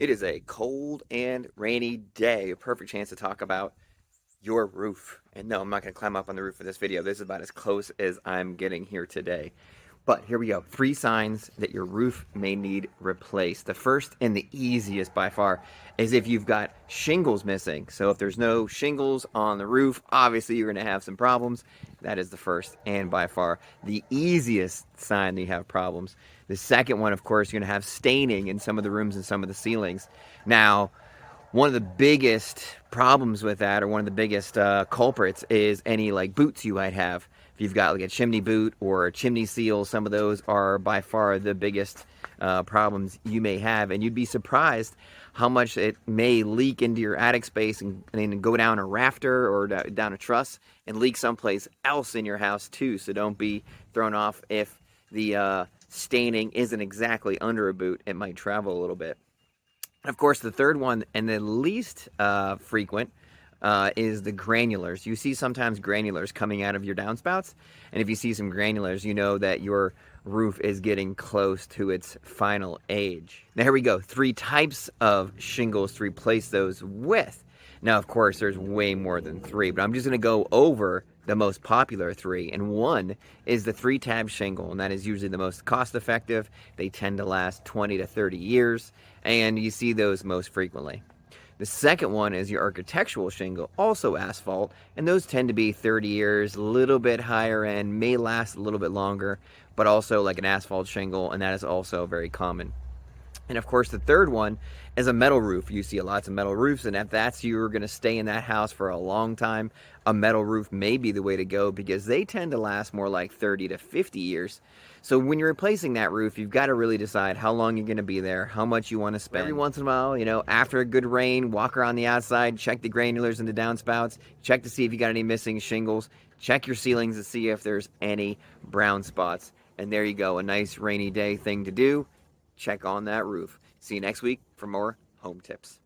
It is a cold and rainy day, a perfect chance to talk about your roof. And no, I'm not going to climb up on the roof for this video. This is about as close as I'm getting here today. But here we go. 3 signs that your roof may need replaced. The first and the easiest by far is if you've got shingles missing. So if there's no shingles on the roof, obviously you're going to have some problems. That is the first and by far the easiest sign that you have problems. The second one, of course, you're going to have staining in some of the rooms and some of the ceilings. Now, one of the biggest problems with that, or one of the biggest culprits, is any like boots you might have. If you've got like a chimney boot or a chimney seal, some of those are by far the biggest problems you may have. And you'd be surprised how much it may leak into your attic space and go down a rafter or down a truss and leak someplace else in your house too. So don't be thrown off if the staining isn't exactly under a boot. It might travel a little bit. Of course, the third one, and the least frequent, is the granulars. You see sometimes granulars coming out of your downspouts, and if you see some granulars, you know that your roof is getting close to its final age. Now here we go, 3 types of shingles to replace those with. Now, of course, there's way more than 3, but I'm just going to go over the most popular 3, and one is the 3-tab shingle, and that is usually the most cost-effective. They tend to last 20 to 30 years, and you see those most frequently. The second one is your architectural shingle, also asphalt, and those tend to be 30 years, a little bit higher end, may last a little bit longer, but also like an asphalt shingle, and that is also very common. And of course, the third one is a metal roof. You see lots of metal roofs, and if that's you're going to stay in that house for a long time, a metal roof may be the way to go because they tend to last more like 30 to 50 years. So when you're replacing that roof, you've got to really decide how long you're going to be there, how much you want to spend. Every once in a while, you know, after a good rain, walk around the outside, check the granulars and the downspouts, check to see if you got any missing shingles, check your ceilings to see if there's any brown spots. And there you go, a nice rainy day thing to do. Check on that roof. See you next week for more home tips.